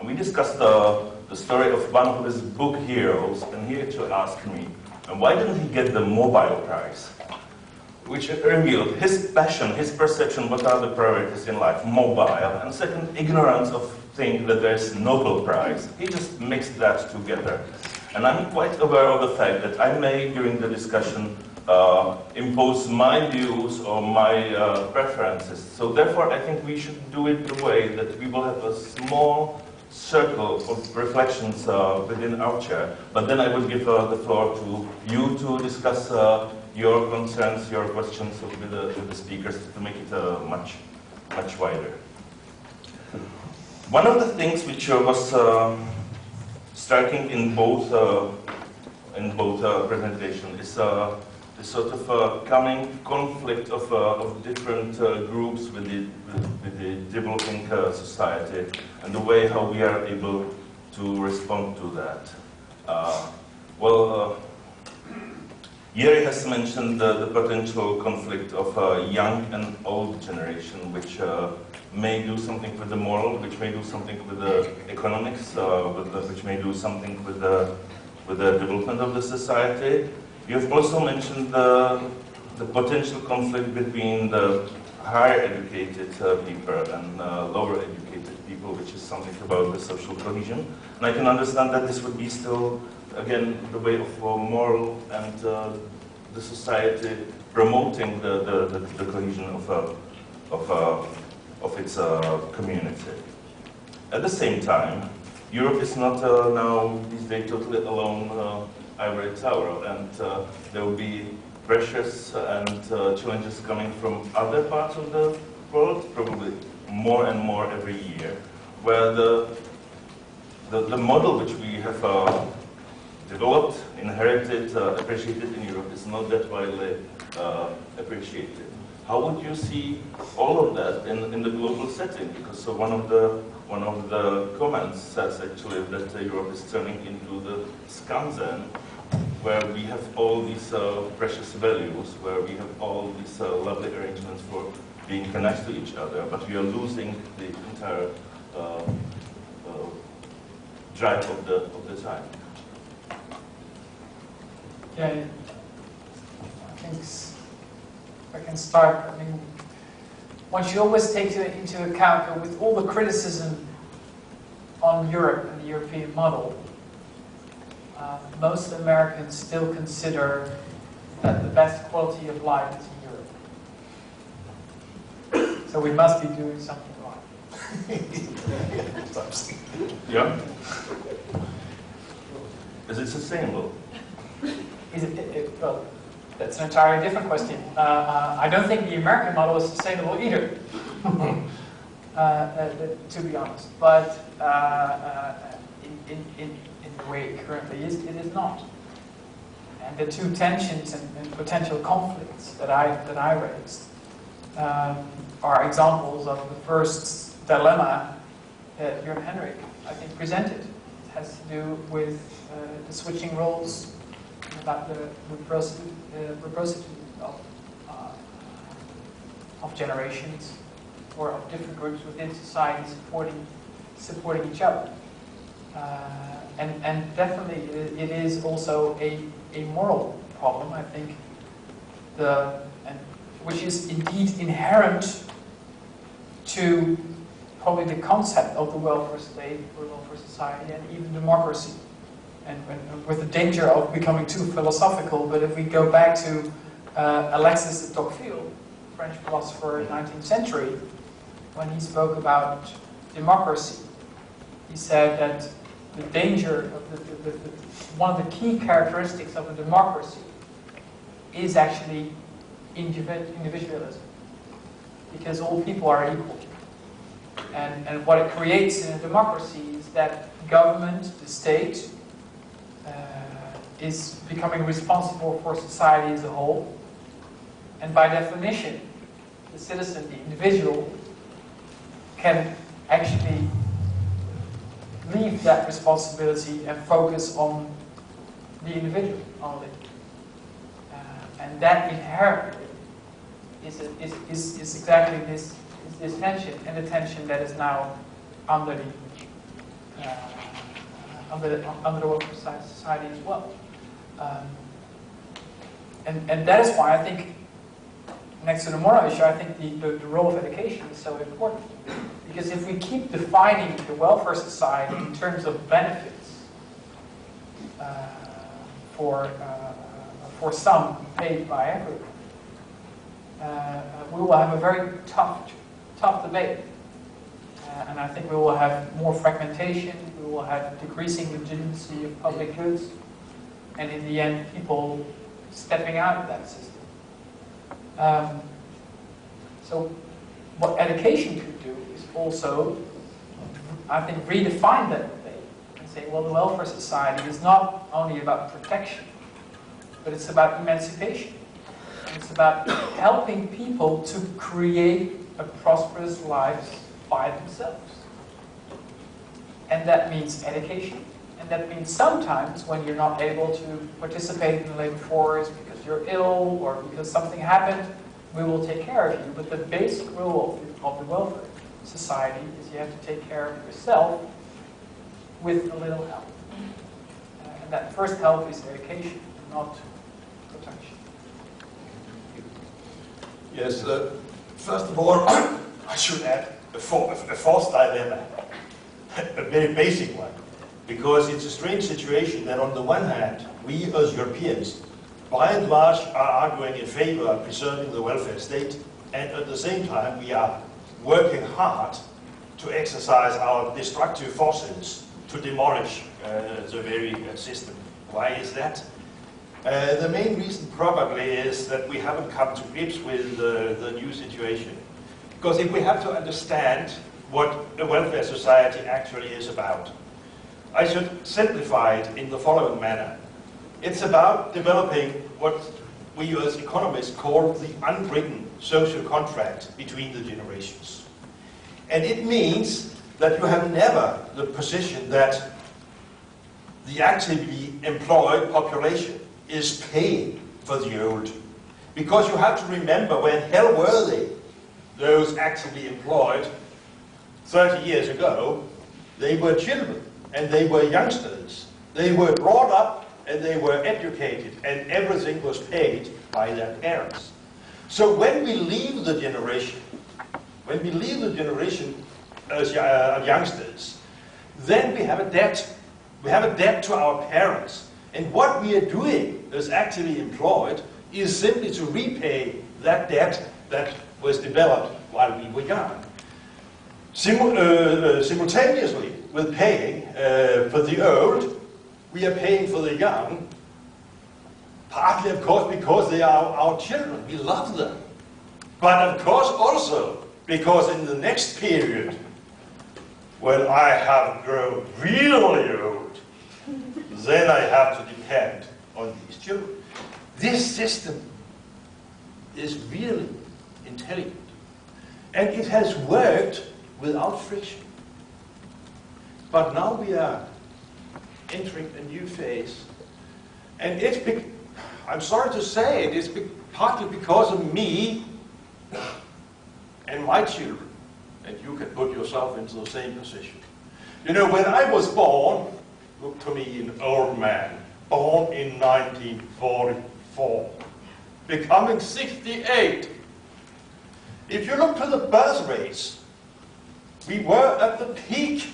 And we discussed the story of one of his book heroes, and he actually asked me, and why didn't he get the Nobel Prize? Which revealed his passion, his perception, what are the priorities in life, mobile, and second, ignorance of thinking that there's Nobel Prize. He just mixed that together. And I'm quite aware of the fact that I may, during the discussion, impose my views or my preferences. So therefore, I think we should do it the way that we will have a small circle of reflections within our chair. But then I will give the floor to you to discuss your concerns, your questions with the speakers to make it much wider. One of the things which was striking in both presentations is the sort of coming conflict of different groups with the developing society and the way how we are able to respond to that. Jiri has mentioned the potential conflict of young and old generation, which may do something with the moral, which may do something with the economics, which may do something with the development of the society. You have also mentioned the potential conflict between the higher educated people and lower educated people, which is something about the social cohesion. And I can understand that this would be still, again, the way of moral and the society promoting the cohesion of its community. At the same time, Europe is not now these days totally alone ivory tower, and there will be pressures and challenges coming from other parts of the world, probably more and more every year, where the model which we have developed, inherited, appreciated in Europe is not that widely appreciated. How would you see all of that in the global setting? Because one of the comments says actually that Europe is turning into the skanzen, where we have all these precious values, where we have all these lovely arrangements for being connected to each other, but we are losing the entire drive of the time. Yeah, I think if I can start. I mean, one should always take into account that with all the criticism on Europe and the European model, most Americans still consider that the best quality of life is in Europe. So we must be doing something right. Yeah. Is it sustainable? Well, that's an entirely different question. I don't think the American model is sustainable either, to be honest. But in the way it currently is, it is not. And the two tensions and potential conflicts that I raised are examples of the first dilemma that Jörn Henrik, I think, presented. It has to do with the switching roles, about the reciprocity of generations or of different groups within society supporting each other. And definitely it is also a moral problem, I think, which is indeed inherent to probably the concept of the welfare state or welfare society and even democracy. And with the danger of becoming too philosophical, but if we go back to Alexis de Tocqueville, French philosopher in the 19th century, when he spoke about democracy, he said that the danger of one of the key characteristics of a democracy is actually individualism, because all people are equal. And what it creates in a democracy is that government, the state, is becoming responsible for society as a whole. And by definition, the citizen, the individual, can actually leave that responsibility and focus on the individual only. And that inherently is exactly this tension, and the tension that is now under the under the welfare society as well. And that is why I think, next to the moral issue, I think the role of education is so important. Because if we keep defining the welfare society in terms of benefits for some paid by everyone, we will have a very tough debate. And I think we will have more fragmentation, we will have decreasing legitimacy of public goods, and in the end, people stepping out of that system. So what education could do is also, I think, redefine that debate and say, well, the welfare society is not only about protection, but it's about emancipation. And it's about helping people to create a prosperous life by themselves. And that means education. And that means sometimes when you're not able to participate in the labor force because you're ill or because something happened, we will take care of you. But the basic rule of the welfare society is you have to take care of yourself with a little help. And that first help is education, not protection. Yes, first of all, I should add a fourth dilemma, a very basic one, because it's a strange situation that on the one hand, we as Europeans, by and large, are arguing in favor of preserving the welfare state, and at the same time, we are working hard to exercise our destructive forces to demolish the very system. Why is that? The main reason probably is that we haven't come to grips with the new situation. Because if we have to understand what a welfare society actually is about, I should simplify it in the following manner. It's about developing what we as economists call the unwritten social contract between the generations. And it means that you have never the position that the actively employed population is paying for the old. Because you have to remember when hell were they, those actively employed 30 years ago, they were children and they were youngsters. They were brought up and they were educated and everything was paid by their parents. So when we leave the generation, as youngsters, then we have a debt. We have a debt to our parents. And what we are doing as actively employed is simply to repay that debt that was developed while we were young. Simultaneously with paying for the old, we are paying for the young, partly of course because they are our children, we love them. But of course also because in the next period, when I have grown really old, then I have to depend on these children. This system is really intelligent. And it has worked without friction. But now we are entering a new phase. And it's, I'm sorry to say it, it's partly because of me and my children. And you can put yourself into the same position. You know, when I was born, look to me, an old man, born in 1944, becoming 68. If you look to the birth rates, we were at the peak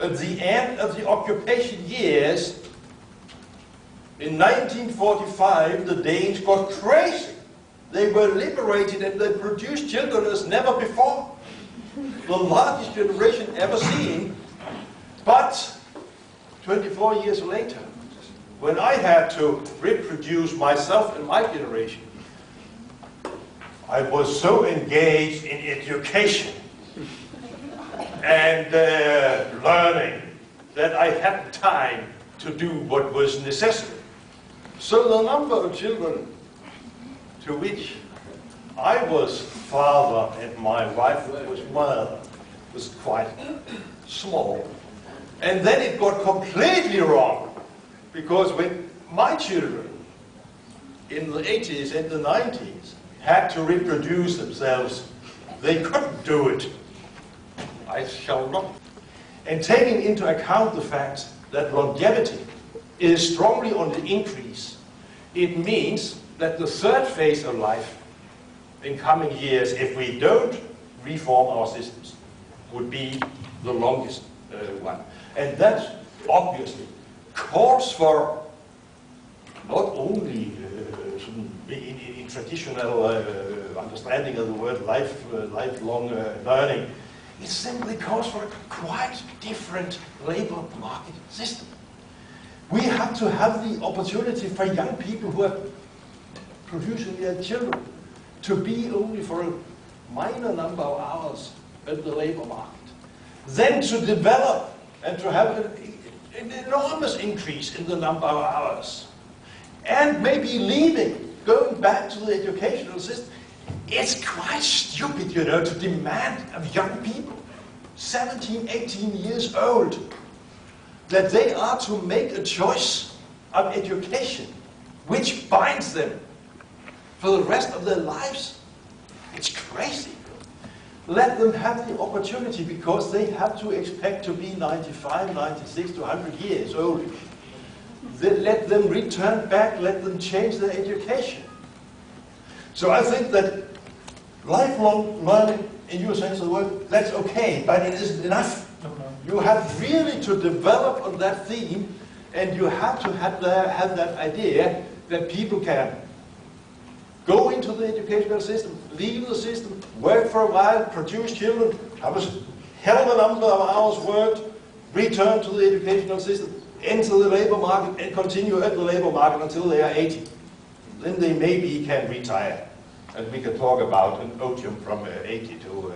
at the end of the occupation years. In 1945, the Danes got crazy. They were liberated and they produced children as never before. The largest generation ever seen. But 24 years later, when I had to reproduce myself and my generation, I was so engaged in education and learning that I had time to do what was necessary. So the number of children to which I was father and my wife was mother was quite small. And then it got completely wrong, because when my children in the 80s and the 90s had to reproduce themselves, they couldn't do it. I shall not. and taking into account the fact that longevity is strongly on the increase, it means that the third phase of life in coming years, if we don't reform our systems, would be the longest one. And that obviously calls for not only in traditional understanding of the word lifelong learning, it simply calls for a quite different labor market system. We have to have the opportunity for young people who are producing their children to be only for a minor number of hours at the labor market. Then to develop and to have an enormous increase in the number of hours. And maybe leaving, going back to the educational system. It's quite stupid, you know, to demand of young people, 17, 18 years old, that they are to make a choice of education which binds them for the rest of their lives. It's crazy. Let them have the opportunity, because they have to expect to be 95, 96 to 100 years old. Then let them return back, let them change their education. So I think that lifelong learning, in your sense of the word, that's okay, but it isn't enough. You have really to develop on that theme, and you have to have that idea that people can go into the educational system, leave the system, work for a while, produce children, have a hell of a number of hours worked, return to the educational system, enter the labor market, and continue at the labor market until they are 80. Then they maybe can retire. And we can talk about an otium from 80 to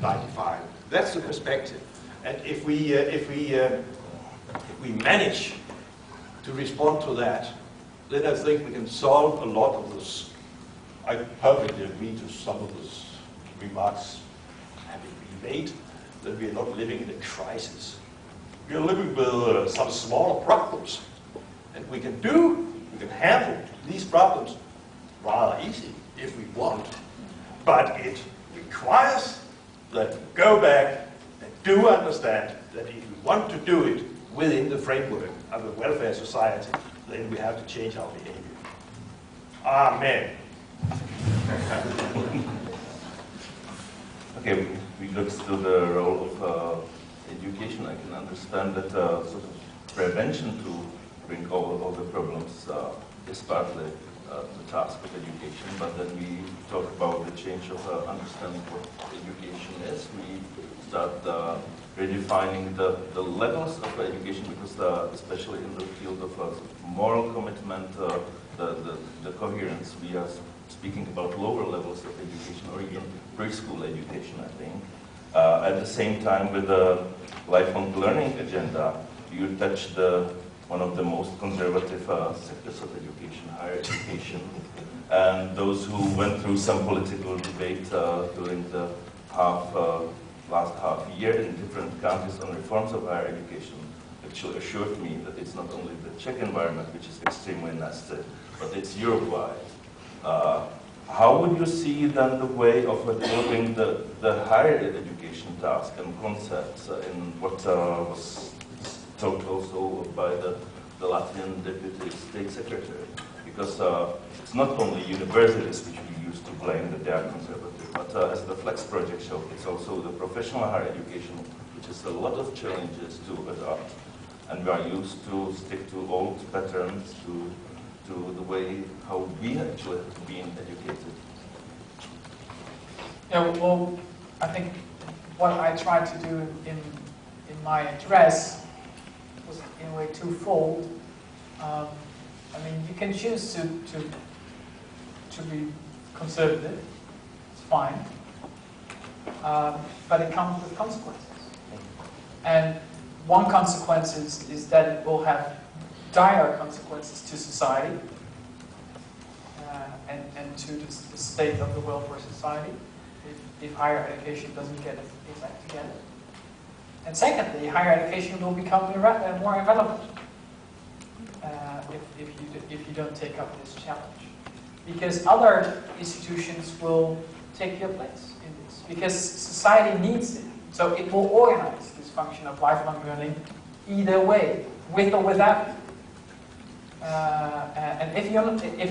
95. That's the perspective. And if we manage to respond to that, then I think we can solve a lot of this. I perfectly agree to some of those remarks having been made, that we are not living in a crisis. We are living with some smaller problems. And we can handle these problems rather easy if we want. But it requires that we go back and do understand that if we want to do it within the framework of a welfare society, then we have to change our behavior. Amen. Okay, we look to the role of education. I can understand that sort of prevention to bring all the problems is partly the task of education, but then we talk about the change of understanding what education is. We start redefining the levels of education, because especially in the field of moral commitment, the coherence, we are speaking about lower levels of education, or even preschool education, I think. At the same time, with the lifelong learning agenda, you touched one of the most conservative sectors of education, higher education. And those who went through some political debate during the last half year in different countries on reforms of higher education actually assured me that it's not only the Czech environment which is extremely nasty, but it's Europe-wide. How would you see then the way of developing the higher education task and concepts in what was talked also by the Latvian Deputy State Secretary? Because it's not only universities which we used to blame that they are conservative, but as the Flex project showed, it's also the professional higher education, which has a lot of challenges to adopt. And we are used to stick to old patterns, to the way how we actually have been educated. Yeah, well, I think what I tried to do in my address was in a way twofold. I mean, you can choose to be conservative, it's fine, but it comes with consequences. And one consequence is that it will have dire consequences to society and to the state of the welfare society if higher education doesn't get its act together. And secondly, higher education will become more irrelevant if you don't take up this challenge, because other institutions will take your place in this, because society needs it. So it will organize this function of lifelong learning either way, with or without. And if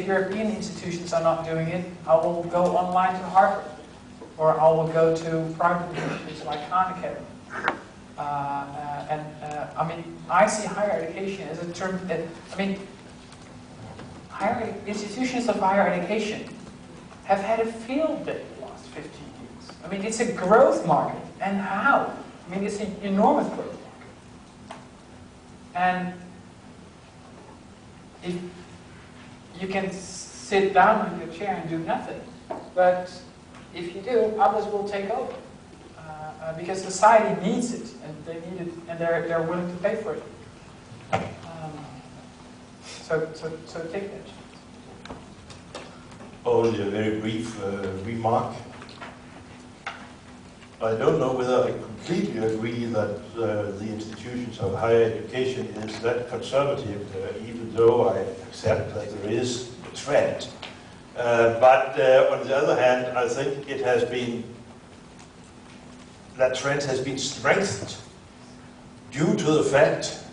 European institutions are not doing it, I will go online to Harvard, or I will go to private institutions like Khan Academy. I mean, I see higher education as a term that, I mean, institutions of higher education have had a field day the last 15 years. I mean, it's a growth market, and how? I mean, it's an enormous growth market. And if you can sit down in your chair and do nothing, but if you do, others will take over. Because society needs it, and they need it, and they're willing to pay for it. So take that chance. Only a very brief remark. I don't know whether I completely agree that the institutions of higher education is that conservative, even though I accept that there is a trend. But on the other hand, I think it has been, that trend has been strengthened due to the fact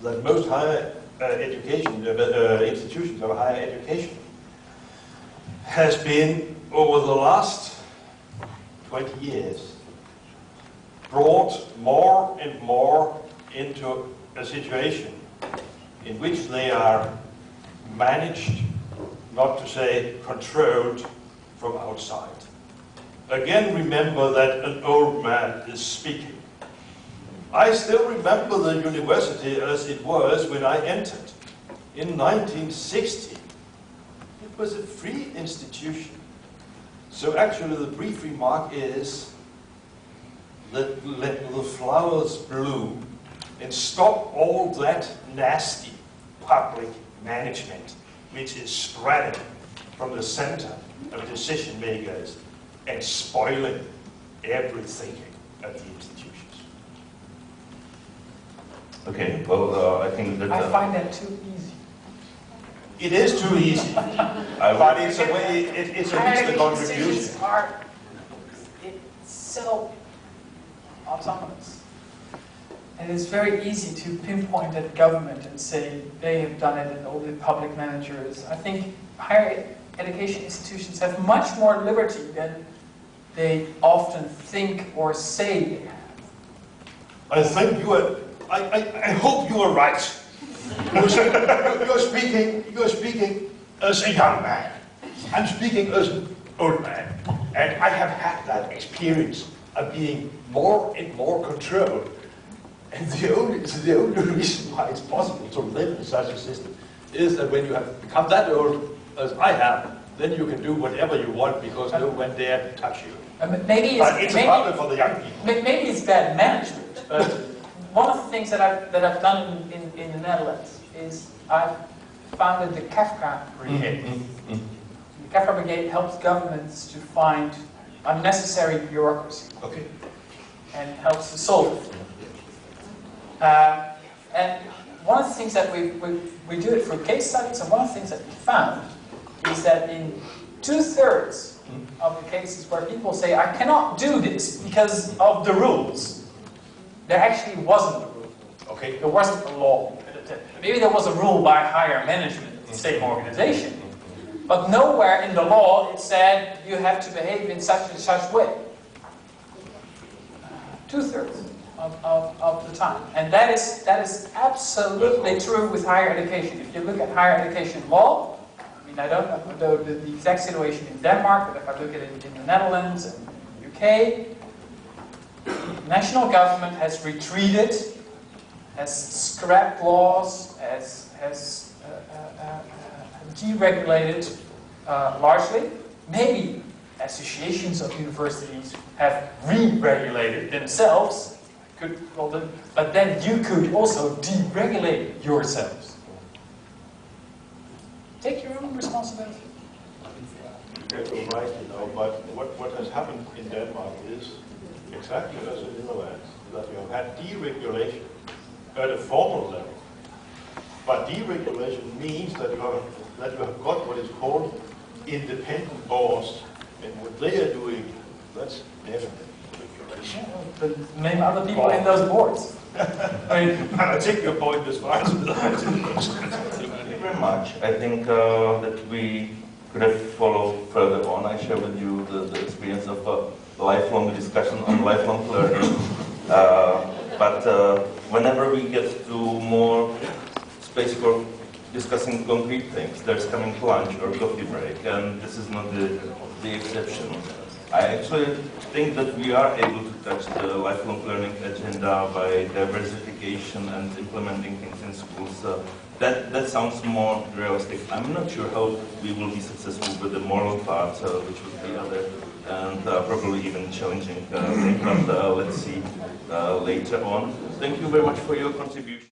that most higher education, institutions of higher education has been, over the last 20 years, brought more and more into a situation in which they are managed, not to say controlled, from outside. Again, remember that an old man is speaking. I still remember the university as it was when I entered in 1960. It was a free institution. So actually the brief remark is that let the flowers bloom and stop all that nasty public management which is spreading from the center of decision makers and spoiling everything at the institutions. Okay, well, I think that... I find that too easy. It is too easy, but it's a way, it's a mixed contribution. Institutions are so autonomous. And it's very easy to pinpoint at government and say they have done it and all the public managers. I think higher education institutions have much more liberty than they often think or say they have. I think you are, I hope you are right. You're speaking as a young man. I'm speaking as an old man. And I have had that experience of being more and more controlled. And the only reason why it's possible to live in such a system is that when you have become that old as I have, then you can do whatever you want because no one dare to touch you. Maybe it's a problem for the young people. Maybe it's bad management. But one of the things that I've done in the Netherlands is I've founded the Kafka Brigade. The Kafka Brigade helps governments to find unnecessary bureaucracy. Okay. And helps to solve it. And one of the things that we do it through case studies, and one of the things that we found is that in 2/3 of the cases where people say, I cannot do this because of the rules, there actually wasn't a rule. Okay. There wasn't a law. Maybe there was a rule by higher management of the same organization, but nowhere in the law it said you have to behave in such and such way. 2/3 of the time. And that is absolutely true with higher education. If you look at higher education law, I mean, I don't know the exact situation in Denmark, but if I look at it in the Netherlands and the UK, the national government has retreated, has scrapped laws, has deregulated largely. Maybe associations of universities have re-regulated themselves. But then you could also deregulate yourselves. Take your own responsibility. You're right, but what has happened in Denmark is exactly as in the Netherlands, that you have had deregulation at a formal level. But deregulation means that you have got what is called independent boards, and what they are doing, that's definitely regulation. but name other people in those boards. I mean, I take your point as far as Thank you very much. I think that we could have followed further on. I share with you the experience of a lifelong discussion on lifelong learning. But whenever we get to more space for discussing concrete things, there's coming lunch or coffee break, and this is not the exception. I actually think that we are able to touch the lifelong learning agenda by diversification and implementing things in schools. That sounds more realistic. I'm not sure how we will be successful with the moral part, which would be other and probably even challenging thing, but let's see later on. Thank you very much for your contribution.